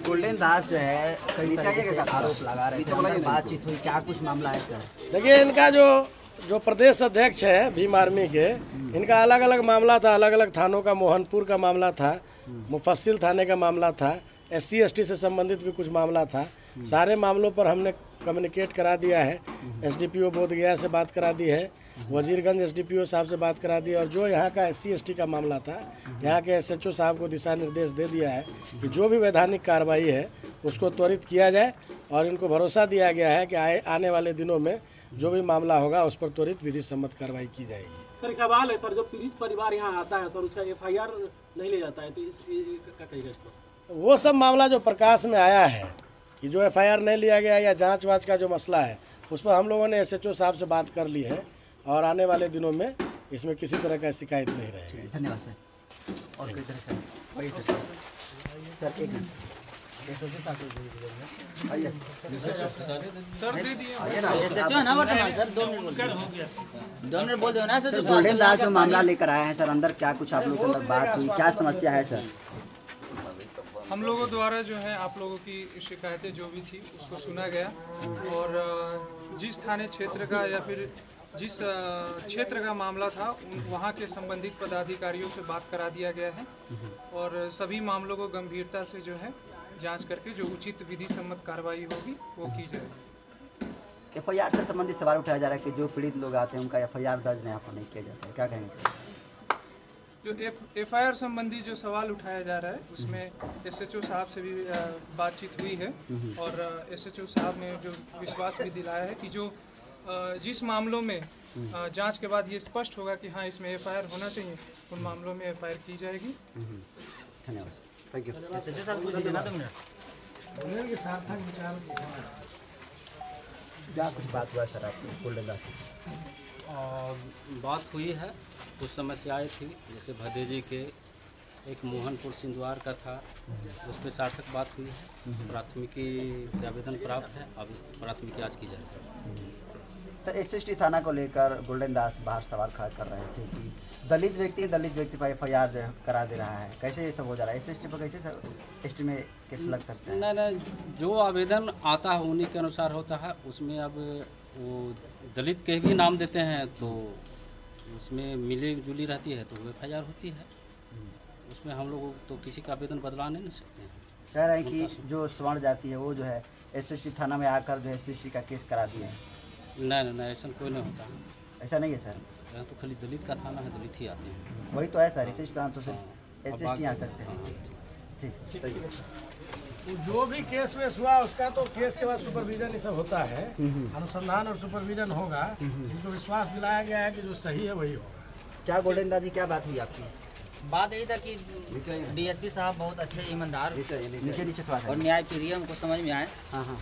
Golden दास जो है कई तरीके से आरोप लगा रहे थे, बातचीत हुई, क्या कुछ मामला है सर? देखिए, इनका जो प्रदेश अध्यक्ष है भीम आर्मी के, इनका अलग अलग मामला था, अलग अलग थानों का, मोहनपुर का मामला था, मुफस्सिल थाने का मामला था, SC ST से संबंधित भी कुछ मामला था। सारे मामलों पर हमने कम्युनिकेट करा दिया है। SDPO बोधगया से बात करा दी है, वजीरगंज SDPO साहब से बात करा दी है, और जो यहाँ का SC ST का मामला था, यहाँ के SHO साहब को दिशा निर्देश दे दिया है कि जो भी वैधानिक कार्रवाई है उसको त्वरित किया जाए, और इनको भरोसा दिया गया है कि आने वाले दिनों में जो भी मामला होगा उस पर त्वरित विधि सम्मत कार्रवाई की जाएगी। सर, एक सवाल है सर, जो पीड़ित परिवार यहाँ आता है सर, उसका FIR नहीं ले जाता है, तो इस क्या कहेगा इस पर? वो सब मामला जो प्रकाश में आया है कि जो FIR नहीं लिया गया या जांच वाच का जो मसला है, उस पर हम लोगों ने SHO साहब से बात कर ली है, और आने वाले दिनों में इसमें किसी तरह का शिकायत नहीं रहेगी। धन्यवाद सर। और कोई तरह का सर, एक मिनट गोल्डन दास जो मामला लेकर आए हैं सर, अंदर क्या कुछ आप लोगों के अंदर बात हुई, क्या समस्या है सर? हम लोगों द्वारा जो है आप लोगों की शिकायतें जो भी थी उसको सुना गया, और जिस थाने क्षेत्र का या फिर जिस क्षेत्र का मामला था वहाँ के संबंधित पदाधिकारियों से बात करा दिया गया है, और सभी मामलों को गंभीरता से जो है जांच करके जो उचित विधि सम्मत कार्रवाई होगी वो की जाएगी। FIR से संबंधित सवाल उठाया जा रहा है कि जो पीड़ित लोग आते हैं उनका FIR दर्ज नहीं किया जाता है, क्या कहेंगे? जो FIR संबंधी जो सवाल उठाया जा रहा है उसमें SHO साहब से भी बातचीत हुई है, और SHO साहब ने जो विश्वास भी दिलाया है कि जो जिस मामलों में जांच के बाद ये स्पष्ट होगा कि हाँ इसमें FIR होना चाहिए, उन मामलों में FIR की जाएगी। धन्यवाद, थैंक यू। क्या कुछ बात हुआ सर आपको गोल्डन दास? बात हुई है, कुछ समस्याएं थी, जैसे भदेजी के एक मोहनपुर सिंधवार का था, उस पर सार्थक बात हुई है। प्राथमिकी के आवेदन प्राप्त है, अब प्राथमिकी आज की जाएगी। सर, SST थाना को लेकर गोल्डन दास बाहर सवाल खड़ा कर रहे थे कि दलित व्यक्ति पर FIR जो है करा दे रहा है, कैसे ये सब हो जा रहा है? SST पर कैसे सर ST में केस लग सकता है? नहीं, जो आवेदन आता है उन्हीं के अनुसार होता है। उसमें अब वो दलित के भी नाम देते हैं तो उसमें मिली जुली रहती है तो वो FIR होती है, उसमें हम लोग तो किसी का आवेदन बदला नहीं सकते हैं। कह रहे हैं कि जो स्वर्ण जाति है वो जो है SST थाना में आकर जो है SST का केस करा दिए हैं। नहीं, ऐसा कोई नहीं होता। ऐसा नहीं है सर, यहाँ तो खाली दलित का थाना है, दलित ही आते हैं। वही तो है सर, SST थाना तो सिर्फ SST आ सकते हैं। ठीक, जो भी केस वेस हुआ उसका तो केस के बाद सुपरविजन ये सब होता है, अनुसंधान और सुपरविजन होगा। इनको विश्वास दिलाया गया है कि जो सही है वही होगा। क्या गोल्डन दास जी, क्या बात हुई आपकी? बात यही था कि DSP साहब बहुत अच्छे ईमानदार नीचे थोड़ा और न्याय प्रिय हमको समझ में आए, हाँ,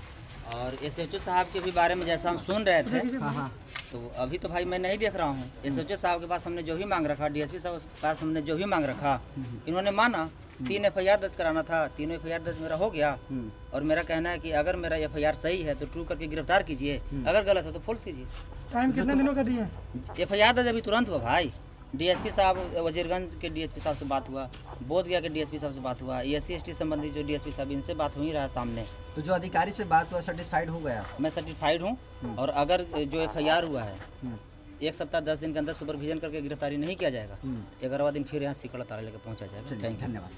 और SHO साहब के भी बारे में जैसा हम सुन रहे थे, हाँ, तो अभी तो भाई मैं नहीं देख रहा हूँ। SHO साहब के पास हमने जो भी मांग रखा, DSP साहब के पास हमने जो भी मांग रखा, इन्होंने माना। 3 FIR दर्ज कराना था, 3 FIR दर्ज मेरा हो गया, और मेरा कहना है कि अगर मेरा FIR सही है तो ट्रू करके गिरफ्तार कीजिए, अगर गलत है तो फॉल्स कीजिए। टाइम कितने दिनों का दिए? FIR दर्ज अभी तुरंत हुआ भाई। DSP साहब, वजीरगंज के DSP साहब से बात हुआ, बोधगया के DSP साहब से बात हुआ, SC ST संबंधी जो DSP साहब, इनसे बात हो ही रहा है सामने। तो जो अधिकारी से बात हुआ सेटिस्फाइड हो गया? मैं सर्टिफाइड हूँ, और अगर जो FIR हुआ है 1 सप्ताह 10 दिन के अंदर सुपरविजन करके गिरफ्तारी नहीं किया जाएगा, 11वां दिन फिर यहाँ सिकड़ा तारा लेकर पहुँचा जाएगा। थैंक यू, धन्यवाद।